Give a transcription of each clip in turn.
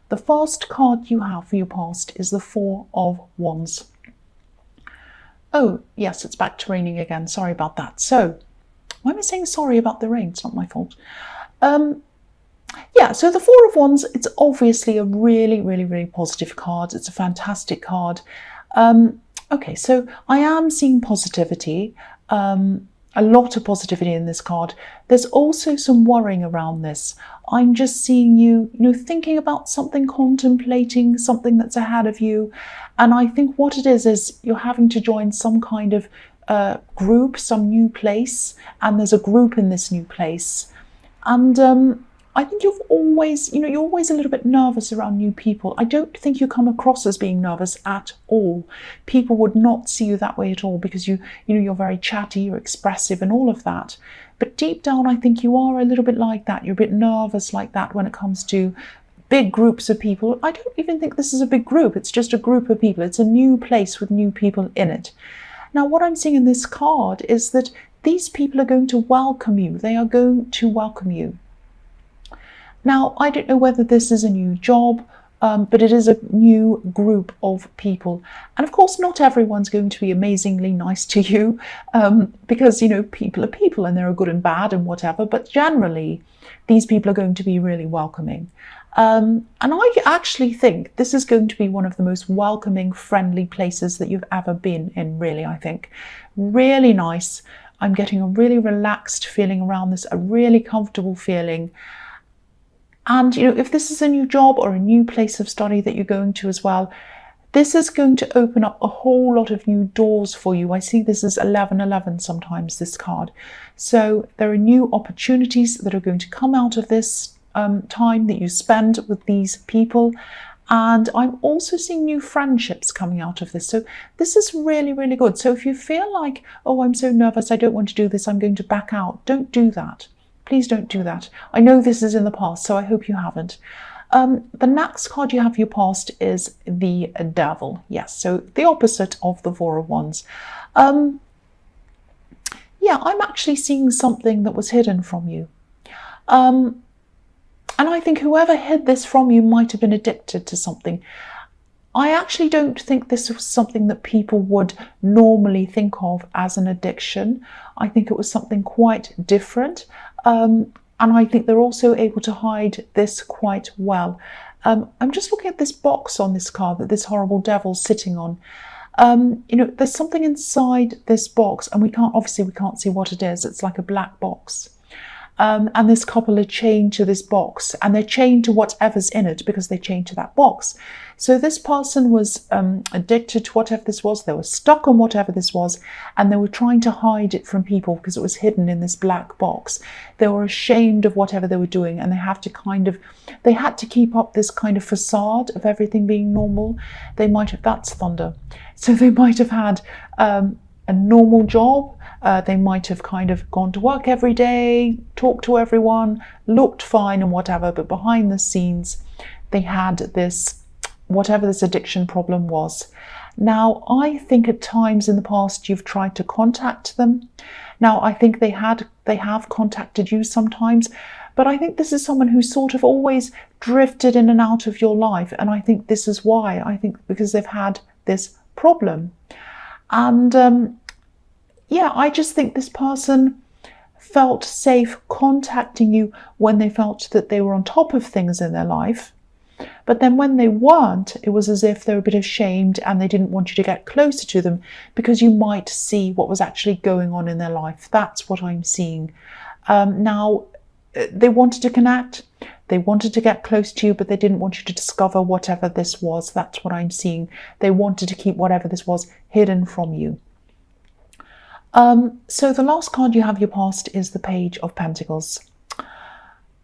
The first card you have for your past is the Four of Wands. Oh, yes, it's back to raining again. Sorry about that. So, why am I saying sorry about the rain? It's not my fault. Yeah, so the Four of Wands, it's obviously a really, really, really positive card. It's a fantastic card. Okay, so I am seeing positivity, a lot of positivity in this card. There's also some worrying around this. I'm just seeing you, thinking about something, contemplating something that's ahead of you. And I think what it is you're having to join some kind of group, some new place, and there's a group in this new place. And I think you're always a little bit nervous around new people. I don't think you come across as being nervous at all. People would not see you that way at all because you're very chatty, you're expressive and all of that. But deep down, I think you are a little bit like that. You're a bit nervous like that when it comes to big groups of people. I don't even think this is a big group. It's just a group of people. It's a new place with new people in it. Now, what I'm seeing in this card is that these people are going to welcome you. They are going to welcome you. Now, I don't know whether this is a new job, but it is a new group of people. And of course, not everyone's going to be amazingly nice to you because, people are people and there are good and bad and whatever. But generally, these people are going to be really welcoming. And I actually think this is going to be one of the most welcoming, friendly places that you've ever been in, really, I think. Really nice. I'm getting a really relaxed feeling around this, a really comfortable feeling. And, if this is a new job or a new place of study that you're going to as well, this is going to open up a whole lot of new doors for you. I see this as 1111 sometimes, this card. So there are new opportunities that are going to come out of this time that you spend with these people. And I'm also seeing new friendships coming out of this. So this is really, really good. So if you feel like, oh, I'm so nervous, I don't want to do this, I'm going to back out, don't do that. Please don't do that. I know this is in the past, so I hope you haven't. The next card you have for your past is the Devil. Yes, so the opposite of the Four of Wands. Yeah, I'm actually seeing something that was hidden from you. And I think whoever hid this from you might have been addicted to something. I actually don't think this was something that people would normally think of as an addiction. I think it was something quite different. And I think they're also able to hide this quite well. I'm just looking at this box on this card that this horrible devil's sitting on. There's something inside this box and we can't see what it is. It's like a black box. And this couple are chained to this box and they're chained to whatever's in it because they're chained to that box. So this person was addicted to whatever this was. They were stuck on whatever this was and they were trying to hide it from people because it was hidden in this black box. They were ashamed of whatever they were doing and they had to keep up this kind of facade of everything being normal. That's thunder. So they might have had a normal job. They might have kind of gone to work every day, talked to everyone, looked fine and whatever, but behind the scenes, they had this, whatever this addiction problem was. Now, I think at times in the past you've tried to contact them. Now, I think they have contacted you sometimes, but I think this is someone who sort of always drifted in and out of your life. And I think this is why. I think because they've had this problem. And yeah, I just think this person felt safe contacting you when they felt that they were on top of things in their life. But then when they weren't, it was as if they were a bit ashamed and they didn't want you to get closer to them because you might see what was actually going on in their life. That's what I'm seeing. Now, they wanted to connect. They wanted to get close to you, but they didn't want you to discover whatever this was. That's what I'm seeing. They wanted to keep whatever this was hidden from you. So the last card you have your past is the Page of Pentacles.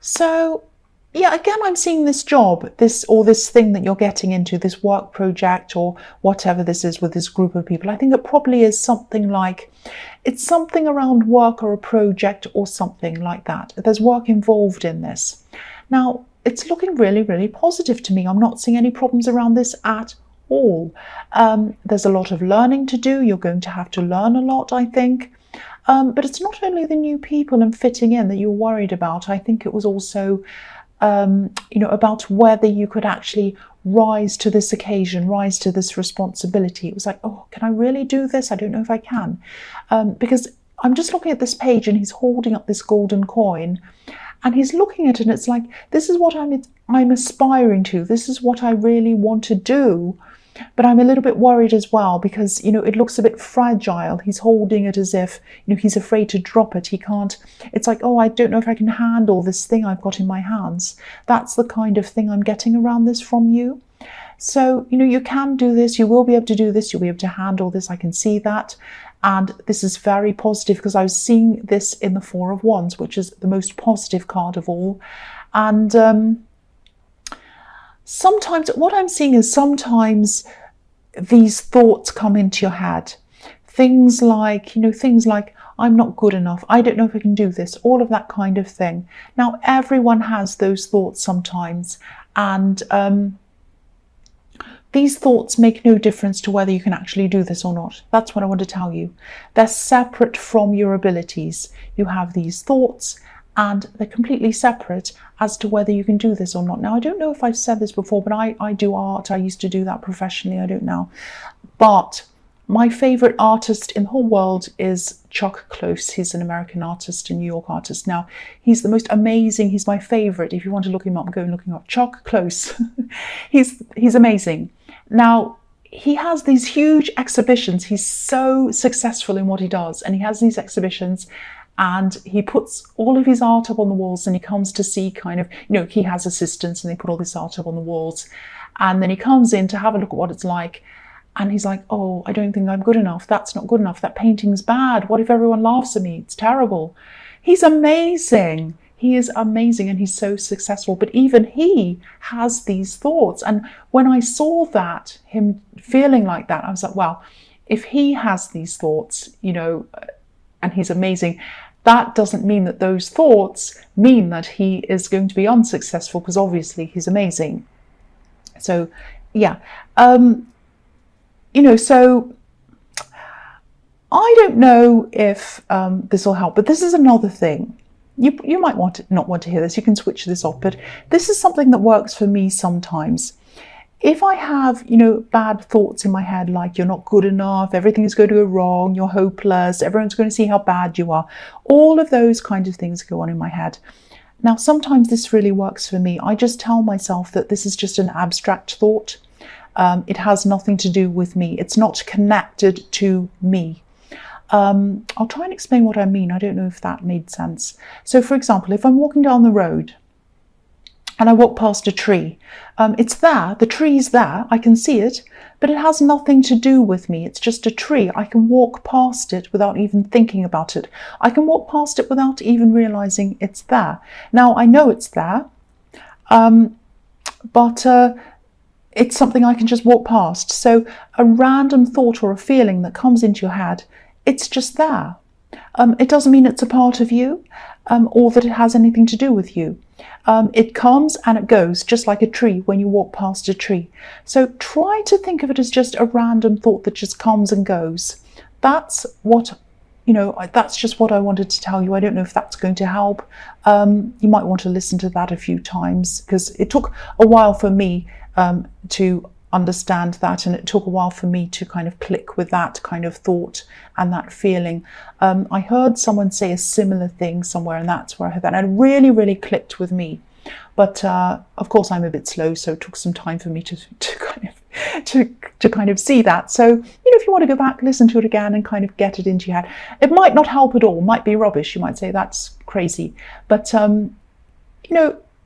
So yeah, again, I'm seeing this job, this thing that you're getting into, this work project or whatever this is with this group of people. I think it probably is something like, it's something around work or a project or something like that. There's work involved in this. Now, it's looking really, really positive to me. I'm not seeing any problems around this at all. There's a lot of learning to do. You're going to have to learn a lot, I think. But it's not only the new people and fitting in that you're worried about. I think it was also about whether you could actually rise to this occasion, rise to this responsibility. It was like, oh, can I really do this? I don't know if I can. Because I'm just looking at this page and he's holding up this golden coin and he's looking at it and it's like, this is what I'm aspiring to. This is what I really want to do. But I'm a little bit worried as well because, it looks a bit fragile. He's holding it as if, he's afraid to drop it. He can't. It's like, oh, I don't know if I can handle this thing I've got in my hands. That's the kind of thing I'm getting around this from you. So, you can do this. You will be able to do this. You'll be able to handle this. I can see that. And this is very positive because I was seeing this in the Four of Wands, which is the most positive card of all. And sometimes what I'm seeing is sometimes these thoughts come into your head. Things like, I'm not good enough. I don't know if I can do this. All of that kind of thing. Now, everyone has those thoughts sometimes. And these thoughts make no difference to whether you can actually do this or not. That's what I want to tell you. They're separate from your abilities. You have these thoughts and they're completely separate as to whether you can do this or not. Now, I don't know if I've said this before, but I do art. I used to do that professionally. I don't know. But my favorite artist in the whole world is Chuck Close. He's an American artist, a New York artist. Now, he's the most amazing. He's my favorite. If you want to look him up, go and look him up. Chuck Close. He's amazing. Now, he has these huge exhibitions. He's so successful in what he does. And he has these exhibitions and he puts all of his art up on the walls and he comes to see kind of, he has assistants and they put all this art up on the walls. And then he comes in to have a look at what it's like. And he's like, oh, I don't think I'm good enough. That's not good enough. That painting's bad. What if everyone laughs at me? It's terrible. He's amazing. He is amazing and he's so successful. But even he has these thoughts. And when I saw that, him feeling like that, I was like, well, if he has these thoughts, and he's amazing, that doesn't mean that those thoughts mean that he is going to be unsuccessful because obviously he's amazing. So, yeah. So I don't know if this will help, but this is another thing. You might not want to hear this. You can switch this off, but this is something that works for me sometimes. If I have, bad thoughts in my head, like you're not good enough, everything is going to go wrong, you're hopeless, everyone's going to see how bad you are, all of those kinds of things go on in my head. Now, sometimes this really works for me. I just tell myself that this is just an abstract thought. It has nothing to do with me. It's not connected to me. I'll try and explain what I mean. I don't know if that made sense. So, for example, if I'm walking down the road and I walk past a tree, it's there, the tree's there, I can see it, but it has nothing to do with me. It's just a tree. I can walk past it without even thinking about it. I can walk past it without even realizing it's there. Now, I know it's there, but it's something I can just walk past. So a random thought or a feeling that comes into your head, it's just there. It doesn't mean it's a part of you or that it has anything to do with you. It comes and it goes, just like a tree when you walk past a tree. So try to think of it as just a random thought that just comes and goes. That's what, that's just what I wanted to tell you. I don't know if that's going to help. You might want to listen to that a few times because it took a while for me to understand that, and it took a while for me to kind of click with that kind of thought and that feeling. I heard someone say a similar thing somewhere, and that's where I heard that, and it really, really clicked with me. But of course, I'm a bit slow, so it took some time for me to kind of see that. So if you want to go back, listen to it again, and kind of get it into your head, it might not help at all. It might be rubbish. You might say that's crazy, but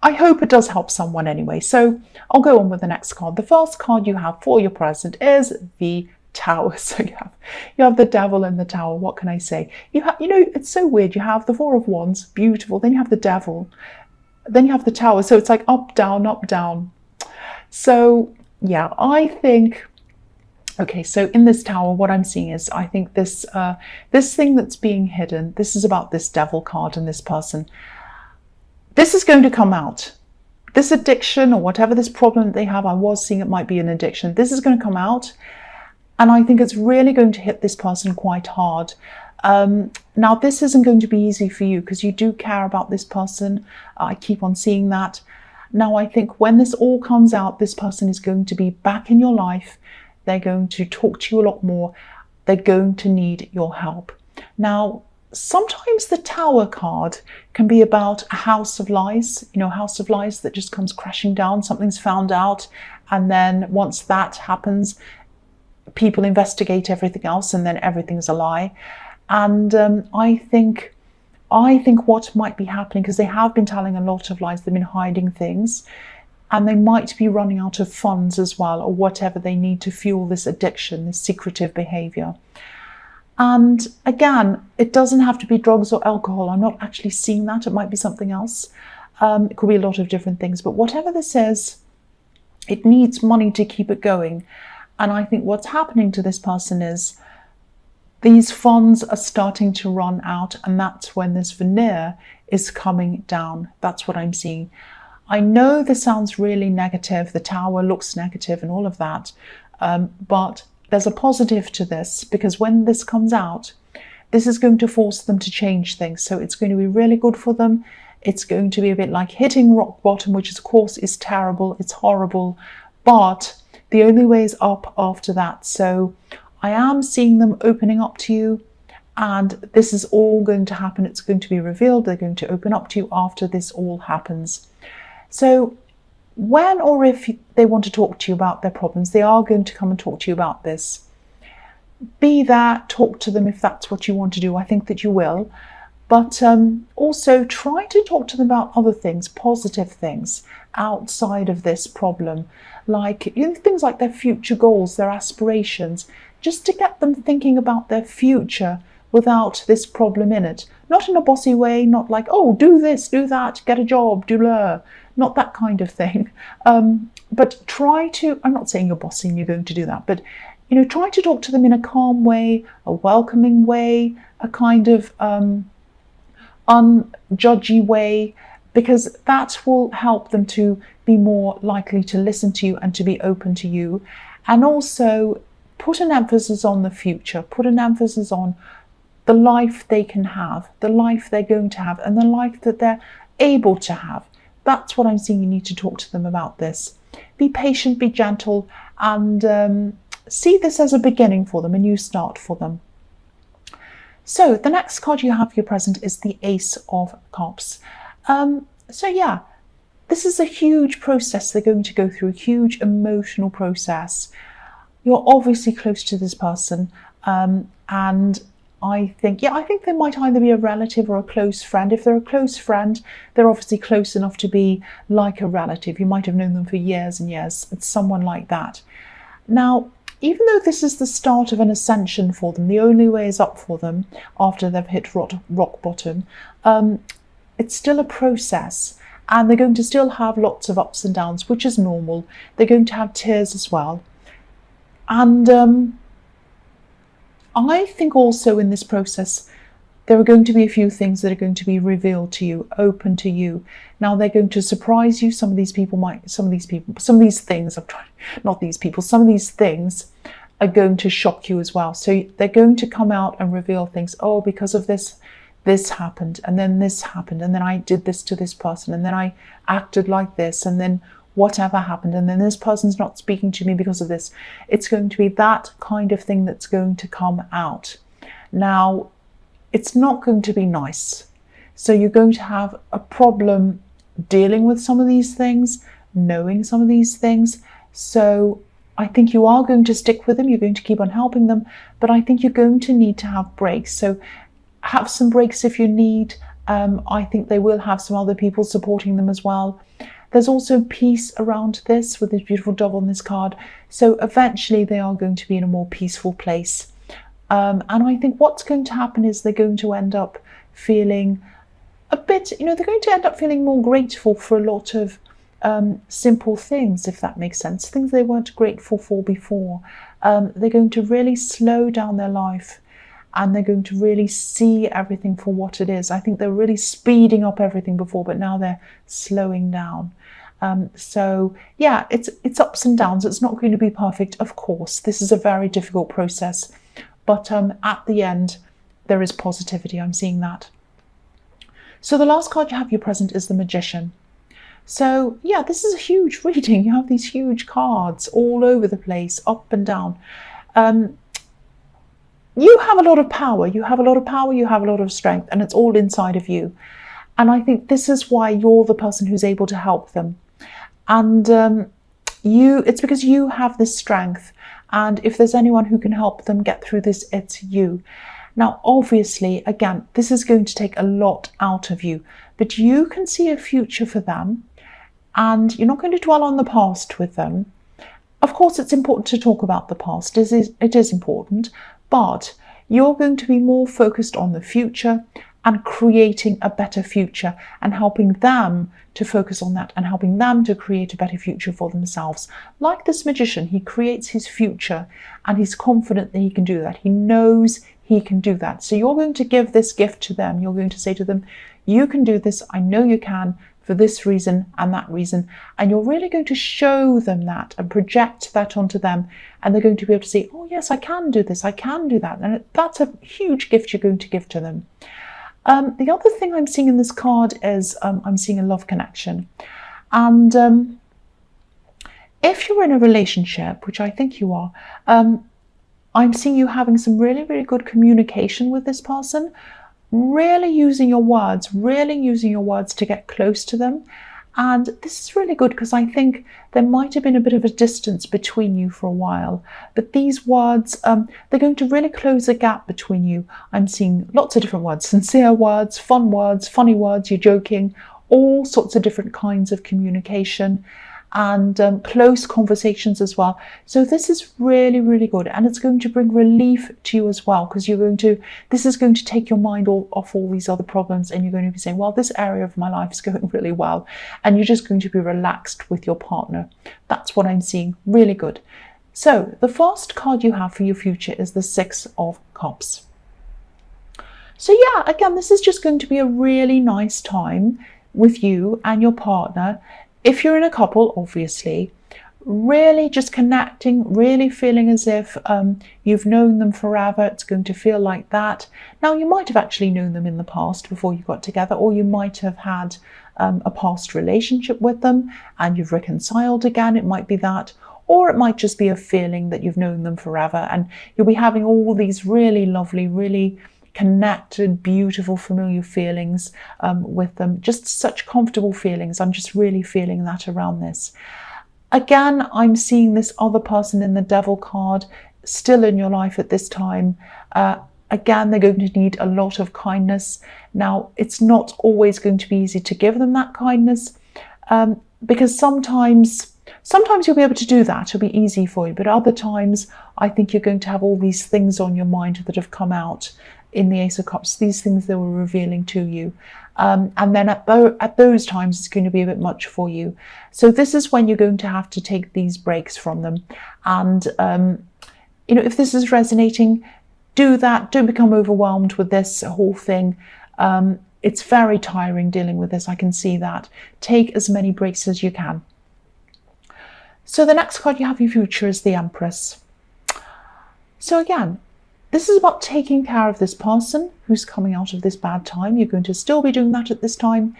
I hope it does help someone anyway. So I'll go on with the next card. The first card you have for your present is the Tower. So you have the Devil and the Tower. What can I say? You have, it's so weird. You have the Four of Wands, beautiful. Then you have the Devil. Then you have the Tower. So it's like up, down, up, down. So yeah, I think. Okay, so in this Tower, what I'm seeing is, I think this thing that's being hidden. This is about this Devil card and this person. This is going to come out. This addiction or whatever this problem that they have, I was seeing it might be an addiction. This is going to come out. And I think it's really going to hit this person quite hard. Now, this isn't going to be easy for you because you do care about this person. I keep on seeing that. Now, I think when this all comes out, this person is going to be back in your life. They're going to talk to you a lot more. They're going to need your help. Now, sometimes the Tower card can be about a house of lies, a house of lies that just comes crashing down. Something's found out, and then once that happens, people investigate everything else, and then everything's a lie. And I think what might be happening, because they have been telling a lot of lies, they've been hiding things, and they might be running out of funds as well, or whatever they need to fuel this addiction, this secretive behavior. And again, it doesn't have to be drugs or alcohol. I'm not actually seeing that. It might be something else. It could be a lot of different things. But whatever this is, it needs money to keep it going. And I think what's happening to this person is these funds are starting to run out, and that's when this veneer is coming down. That's what I'm seeing. I know this sounds really negative. The Tower looks negative and all of that, but there's a positive to this, because when this comes out, this is going to force them to change things. So it's going to be really good for them. It's going to be a bit like hitting rock bottom, which of course is terrible. It's horrible, but the only way is up after that. So I am seeing them opening up to you, and this is all going to happen. It's going to be revealed. They're going to open up to you after this all happens. So when or if they want to talk to you about their problems, they are going to come and talk to you about this. Be there, talk to them if that's what you want to do. I think that you will. But also try to talk to them about other things, positive things outside of this problem, like things like their future goals, their aspirations, just to get them thinking about their future without this problem in it. Not in a bossy way, not like, oh, do this, do that, get a job, do blah. Not that kind of thing. But try to, I'm not saying you're bossy and you're going to do that, but try to talk to them in a calm way, a welcoming way, a kind of unjudgy way, because that will help them to be more likely to listen to you and to be open to you. And also put an emphasis on the future, put an emphasis on the life they can have, the life they're going to have, and the life that they're able to have. That's what I'm seeing. You need to talk to them about this. Be patient, be gentle, and see this as a beginning for them, a new start for them. So the next card you have for your present is the Ace of Cups. So yeah, this is a huge process they're going to go through, a huge emotional process. You're obviously close to this person, and I think they might either be a relative or a close friend. If they're a close friend, they're obviously close enough to be like a relative. You might have known them for years and years. It's someone like that. Now, even though this is the start of an ascension for them, the only way is up for them after they've hit rock bottom, it's still a process, and they're going to still have lots of ups and downs, which is normal. They're going to have tears as well. And I think also in this process, there are going to be a few things that are going to be revealed to you, open to you. Now they're going to surprise you. Some of these things are going to shock you as well. So they're going to come out and reveal things. Oh, because of this, this happened, and then this happened, and then I did this to this person, and then I acted like this, and then whatever happened, and then this person's not speaking to me because of this. It's going to be that kind of thing that's going to come out. Now, it's not going to be nice. So you're going to have a problem dealing with some of these things, knowing some of these things. So I think you are going to stick with them. You're going to keep on helping them, but I think you're going to need to have breaks. So have some breaks if you need. I think they will have some other people supporting them as well. There's also peace around this with this beautiful dove on this card. So eventually they are going to be in a more peaceful place. And I think what's going to happen is they're going to end up feeling a bit, they're going to end up feeling more grateful for a lot of simple things, if that makes sense. Things they weren't grateful for before. They're going to really slow down their life, and they're going to really see everything for what it is. I think they're really speeding up everything before, but now they're slowing down. So yeah, it's ups and downs. It's not going to be perfect, of course. This is a very difficult process, but at the end, there is positivity. I'm seeing that. So the last card you have your present is the Magician. So yeah, this is a huge reading. You have these huge cards all over the place, up and down. You have a lot of power. You have a lot of power. You have a lot of strength, and it's all inside of you. And I think this is why you're the person who's able to help them. And it's because you have this strength. And if there's anyone who can help them get through this, it's you. Now, obviously, again, this is going to take a lot out of you, but you can see a future for them, and you're not going to dwell on the past with them. Of course, it's important to talk about the past. It is important, but you're going to be more focused on the future and creating a better future and helping them to focus on that and helping them to create a better future for themselves. Like this magician, he creates his future and he's confident that he can do that. He knows he can do that. So you're going to give this gift to them. You're going to say to them, you can do this. I know you can, for this reason and that reason. And you're really going to show them that and project that onto them. And they're going to be able to say, oh yes, I can do this. I can do that. And that's a huge gift you're going to give to them. The other thing I'm seeing in this card is I'm seeing a love connection. And if you're in a relationship, which I think you are, I'm seeing you having some really, really good communication with this person, really using your words to get close to them. And this is really good because I think there might have been a bit of a distance between you for a while. But these words, they're going to really close a gap between you. I'm seeing lots of different words, sincere words, funny words, you're joking, all sorts of different kinds of communication and close conversations as well. So this is really, really good. And it's going to bring relief to you as well, because this is going to take your mind off all these other problems, and you're going to be saying, well, this area of my life is going really well. And you're just going to be relaxed with your partner. That's what I'm seeing. Really good. So the first card you have for your future is the Six of Cups. So yeah, again, this is just going to be a really nice time with you and your partner. If you're in a couple, obviously, really just connecting, really feeling as if you've known them forever. It's going to feel like that. Now, you might have actually known them in the past before you got together, or you might have had a past relationship with them and you've reconciled again. It might be that. Or it might just be a feeling that you've known them forever and you'll be having all these really lovely, really connected, beautiful, familiar feelings with them. Just such comfortable feelings. I'm just really feeling that around this. Again, I'm seeing this other person in the Devil card still in your life at this time. Again, they're going to need a lot of kindness. Now, it's not always going to be easy to give them that kindness because sometimes you'll be able to do that. It'll be easy for you. But other times, I think you're going to have all these things on your mind that have come out in the Ace of Cups, these things they were revealing to you. And then at those times, it's going to be a bit much for you. So this is when you're going to have to take these breaks from them. And, if this is resonating, do that. Don't become overwhelmed with this whole thing. It's very tiring dealing with this. I can see that. Take as many breaks as you can. So the next card you have in your future is the Empress. So again, this is about taking care of this person who's coming out of this bad time. You're going to still be doing that at this time.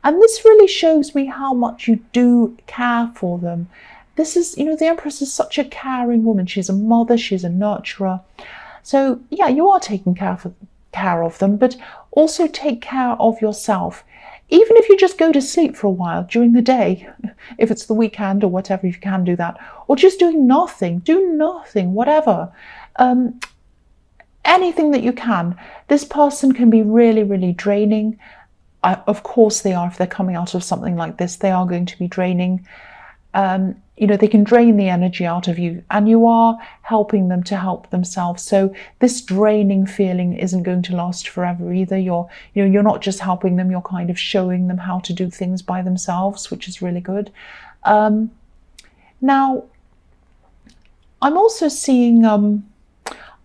And this really shows me how much you do care for them. This is, the Empress is such a caring woman. She's a mother, she's a nurturer. So yeah, you are taking care of them, but also take care of yourself. Even if you just go to sleep for a while during the day, if it's the weekend or whatever, if you can do that, or just doing nothing, do nothing, whatever. Anything that you can. This person can be really, really draining. Of course they are. If they're coming out of something like this, they are going to be draining. They can drain the energy out of you, and you are helping them to help themselves. So this draining feeling isn't going to last forever either. You're not just helping them, you're kind of showing them how to do things by themselves, which is really good. Now, I'm also seeing,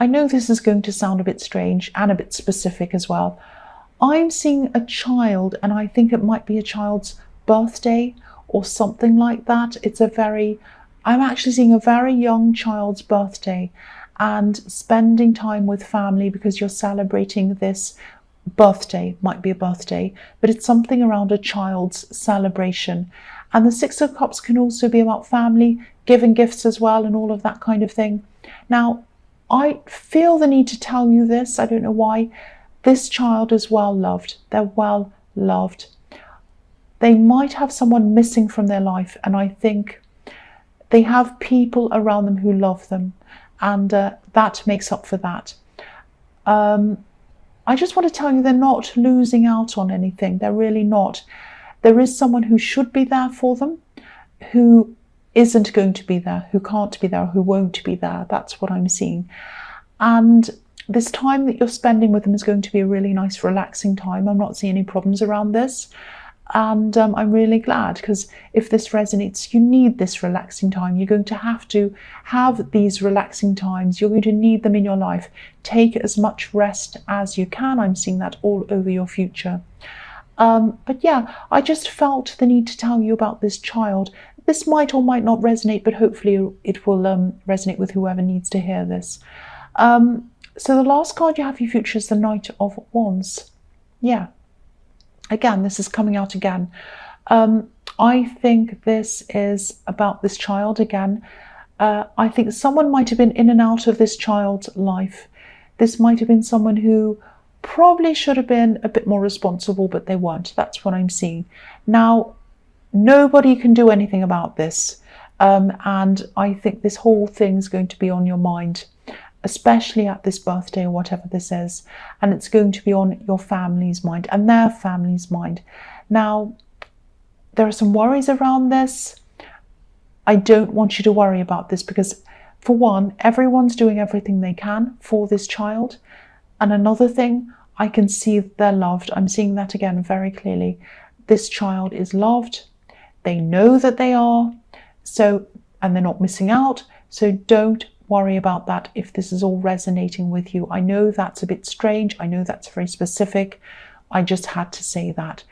I know this is going to sound a bit strange and a bit specific as well. I'm seeing a child, and I think it might be a child's birthday or something like that. I'm actually seeing a very young child's birthday and spending time with family because you're celebrating this birthday, might be a birthday, but it's something around a child's celebration. And the Six of Cups can also be about family, giving gifts as well, and all of that kind of thing. Now, I feel the need to tell you this, I don't know why. This child is well loved. They're well loved. They might have someone missing from their life, and I think they have people around them who love them, and that makes up for that. I just want to tell you they're not losing out on anything. They're really not. There is someone who should be there for them, who isn't going to be there, who can't be there, who won't be there. That's what I'm seeing. And this time that you're spending with them is going to be a really nice, relaxing time. I'm not seeing any problems around this. And I'm really glad, because if this resonates, you need this relaxing time. You're going to have these relaxing times. You're going to need them in your life. Take as much rest as you can. I'm seeing that all over your future. But yeah, I just felt the need to tell you about this child. This might or might not resonate, but hopefully it will resonate with whoever needs to hear this. So the last card you have for your future is the Knight of Wands. Yeah. Again, this is coming out again. I think this is about this child again. I think someone might have been in and out of this child's life. This might have been someone who probably should have been a bit more responsible, but they weren't. That's what I'm seeing. Now, nobody can do anything about this. And I think this whole thing is going to be on your mind, especially at this birthday or whatever this is, and it's going to be on your family's mind and their family's mind. Now, there are some worries around this. I don't want you to worry about this because, for one, everyone's doing everything they can for this child. And another thing, I can see they're loved. I'm seeing that again very clearly. This child is loved. They know that they are, and they're not missing out. So don't worry about that if this is all resonating with you. I know that's a bit strange. I know that's very specific. I just had to say that.